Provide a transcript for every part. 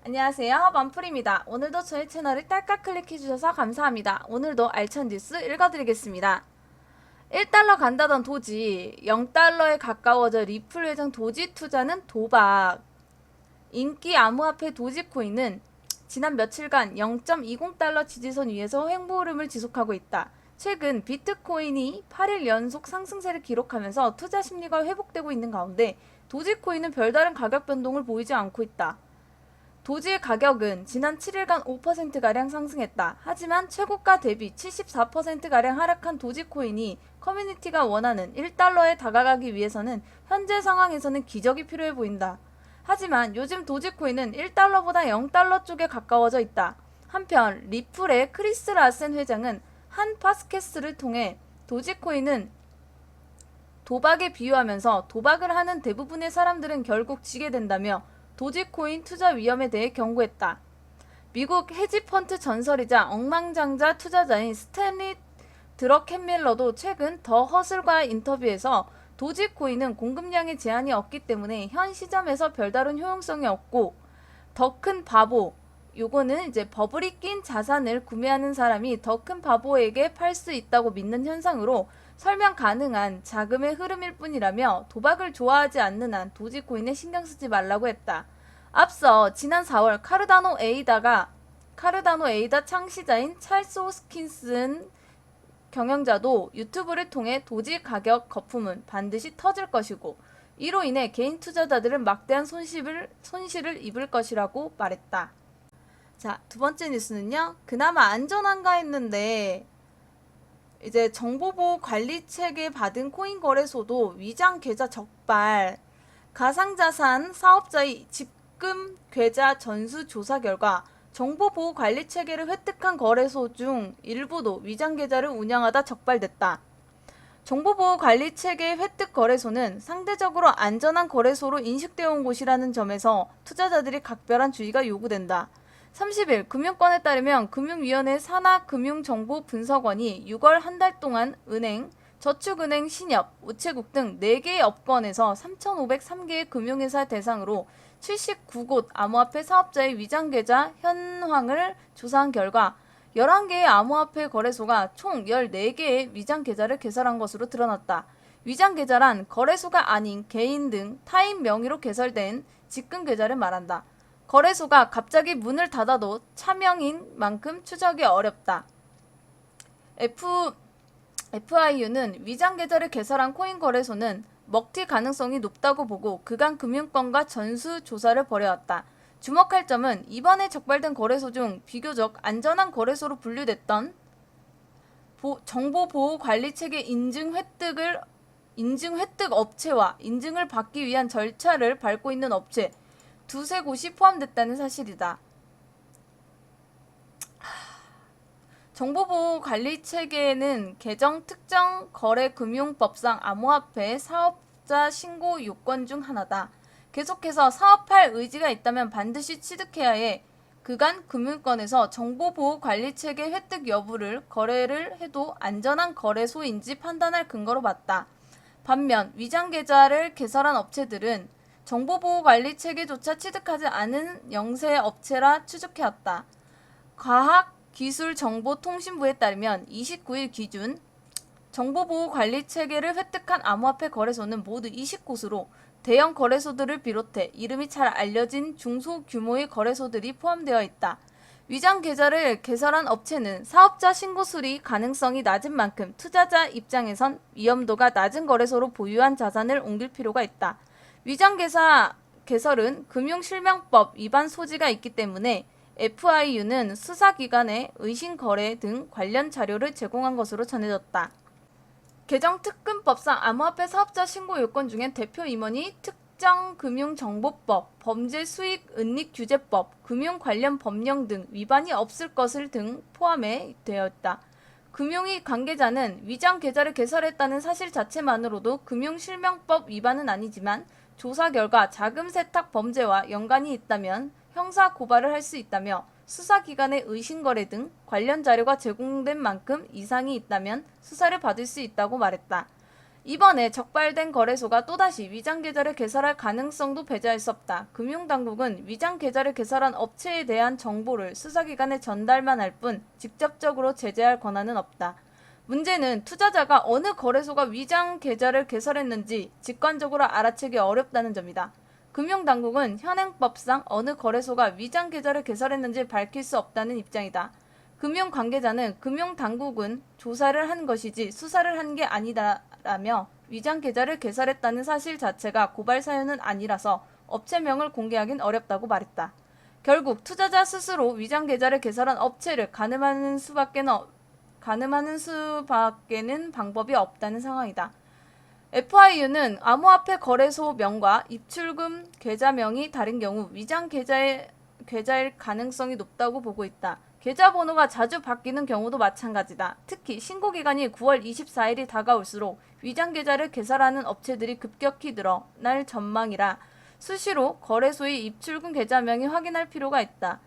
안녕하세요. 만풀입니다. 오늘도 저희 채널을 딸깍 클릭해주셔서 감사합니다. 오늘도 알찬 뉴스 읽어드리겠습니다. 1달러 간다던 도지, 0달러에 가까워져 리플 회장 도지 투자는 도박. 인기 암호화폐 도지코인은 지난 며칠간 0.20달러 지지선 위에서 횡보흐름을 지속하고 있다. 최근 비트코인이 8일 연속 상승세를 기록하면서 투자 심리가 회복되고 있는 가운데 도지코인은 별다른 가격 변동을 보이지 않고 있다. 도지의 가격은 지난 7일간 5%가량 상승했다. 하지만 최고가 대비 74%가량 하락한 도지코인이 커뮤니티가 원하는 1달러에 다가가기 위해서는 현재 상황에서는 기적이 필요해 보인다. 하지만 요즘 도지코인은 1달러보다 0달러 쪽에 가까워져 있다. 한편 리플의 크리스 라센 회장은 한 팟캐스트를 통해 도지코인은 도박에 비유하면서 도박을 하는 대부분의 사람들은 결국 지게 된다며 도지코인 투자 위험에 대해 경고했다. 미국 헤지펀드 전설이자 억만장자 투자자인 스탠리 드럭캔밀러도 최근 더 허슬과의 인터뷰에서 도지코인은 공급량에 제한이 없기 때문에 현 시점에서 별다른 효용성이 없고 더 큰 바보, 요거는 이제 버블이 낀 자산을 구매하는 사람이 더 큰 바보에게 팔 수 있다고 믿는 현상으로 설명 가능한 자금의 흐름일 뿐이라며 도박을 좋아하지 않는 한 도지코인에 신경 쓰지 말라고 했다. 앞서 지난 4월 카르다노 에이다 창시자인 찰스 호스킨슨 경영자도 유튜브를 통해 도지 가격 거품은 반드시 터질 것이고 이로 인해 개인 투자자들은 막대한 손실을 입을 것이라고 말했다. 자, 두 번째 뉴스는요. 그나마 안전한가 했는데 이제 정보보호 관리 체계 받은 코인 거래소도 위장 계좌 적발, 가상자산 사업자의 집금 계좌 전수 조사 결과 정보보호 관리 체계를 획득한 거래소 중 일부도 위장 계좌를 운영하다 적발됐다. 정보보호 관리 체계 획득 거래소는 상대적으로 안전한 거래소로 인식되어 온 곳이라는 점에서 투자자들이 각별한 주의가 요구된다. 30일 금융권에 따르면 금융위원회 산하금융정보분석원이 6월 한 달 동안 은행, 저축은행, 신협, 우체국 등 4개의 업권에서 3,503개의 금융회사 대상으로 79곳 암호화폐 사업자의 위장계좌 현황을 조사한 결과 11개의 암호화폐 거래소가 총 14개의 위장계좌를 개설한 것으로 드러났다. 위장계좌란 거래소가 아닌 개인 등 타인 명의로 개설된 직근계좌를 말한다. 거래소가 갑자기 문을 닫아도 차명인 만큼 추적이 어렵다. FIU는 위장 계좌를 개설한 코인 거래소는 먹튀 가능성이 높다고 보고 그간 금융권과 전수 조사를 벌여왔다. 주목할 점은 이번에 적발된 거래소 중 비교적 안전한 거래소로 분류됐던 정보보호관리체계 인증 획득 업체와 인증을 받기 위한 절차를 밟고 있는 업체 두세 곳이 포함됐다는 사실이다. 정보보호관리체계는 개정 특정 거래금융법상 암호화폐 사업자 신고 요건 중 하나다. 계속해서 사업할 의지가 있다면 반드시 취득해야 해. 그간 금융권에서 정보보호관리체계 획득 여부를 거래를 해도 안전한 거래소인지 판단할 근거로 봤다. 반면 위장계좌를 개설한 업체들은 정보보호관리체계조차 취득하지 않은 영세 업체라 추측해왔다. 과학기술정보통신부에 따르면 29일 기준 정보보호관리체계를 획득한 암호화폐 거래소는 모두 20곳으로 대형 거래소들을 비롯해 이름이 잘 알려진 중소규모의 거래소들이 포함되어 있다. 위장계좌를 개설한 업체는 사업자 신고 수리 가능성이 낮은 만큼 투자자 입장에선 위험도가 낮은 거래소로 보유한 자산을 옮길 필요가 있다. 위장계좌 개설은 금융실명법 위반 소지가 있기 때문에 FIU는 수사기관에 의심거래 등 관련 자료를 제공한 것으로 전해졌다. 개정 특근법상 암호화폐 사업자 신고 요건 중엔 대표 임원이 특정금융정보법, 범죄수익은닉규제법, 금융 관련 법령 등 위반이 없을 것을 등 포함해 되어 있다. 금융위 관계자는 위장 계좌를 개설했다는 사실 자체만으로도 금융실명법 위반은 아니지만 조사 결과 자금 세탁 범죄와 연관이 있다면 형사 고발을 할 수 있다며 수사기관의 의심거래 등 관련 자료가 제공된 만큼 이상이 있다면 수사를 받을 수 있다고 말했다. 이번에 적발된 거래소가 또다시 위장 계좌를 개설할 가능성도 배제할 수 없다. 금융당국은 위장 계좌를 개설한 업체에 대한 정보를 수사기관에 전달만 할 뿐 직접적으로 제재할 권한은 없다. 문제는 투자자가 어느 거래소가 위장 계좌를 개설했는지 직관적으로 알아채기 어렵다는 점이다. 금융당국은 현행법상 어느 거래소가 위장 계좌를 개설했는지 밝힐 수 없다는 입장이다. 금융 관계자는 금융당국은 조사를 한 것이지 수사를 한 게 아니다라며 위장 계좌를 개설했다는 사실 자체가 고발 사유는 아니라서 업체명을 공개하긴 어렵다고 말했다. 결국 투자자 스스로 위장 계좌를 개설한 업체를 가늠하는 수밖에는 방법이 없다는 상황이다. FIU는 암호화폐 거래소 명과 입출금 계좌명이 다른 경우 위장 계좌일 가능성이 높다고 보고 있다. 계좌번호가 자주 바뀌는 경우도 마찬가지다. 특히 신고기간이 9월 24일이 다가올수록 위장 계좌를 개설하는 업체들이 급격히 늘어날 전망이라 수시로 거래소의 입출금 계좌명이 확인할 필요가 있다.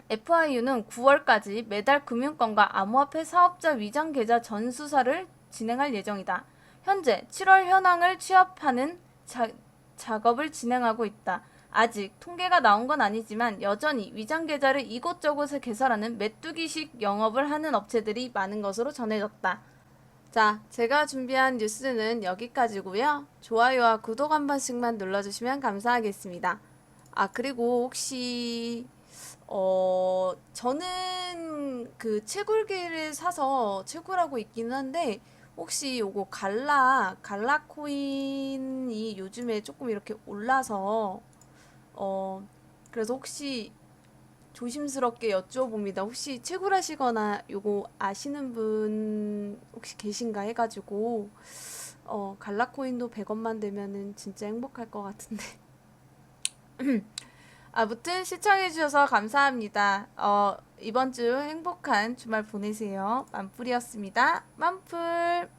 FIU는 9월까지 매달 금융권과 암호화폐 사업자 위장 계좌 전수사를 진행할 예정이다. 현재 7월 현황을 취합하는 작업을 진행하고 있다. 아직 통계가 나온 건 아니지만 여전히 위장 계좌를 이곳저곳에 개설하는 메뚜기식 영업을 하는 업체들이 많은 것으로 전해졌다. 자, 제가 준비한 뉴스는 여기까지고요. 좋아요와 구독 한 번씩만 눌러주시면 감사하겠습니다. 그리고 혹시 저는 그 채굴기를 사서 채굴하고 있기는 한데 혹시 요거 갈라 코인이 요즘에 조금 이렇게 올라서 그래서 혹시 조심스럽게 여쭤봅니다. 혹시 채굴하시거나 요거 아시는 분 혹시 계신가 해가지고 갈라 코인도 100원만 되면은 진짜 행복할 것 같은데. 아무튼 시청해주셔서 감사합니다. 이번 주 행복한 주말 보내세요. 만풀이었습니다. 만풀.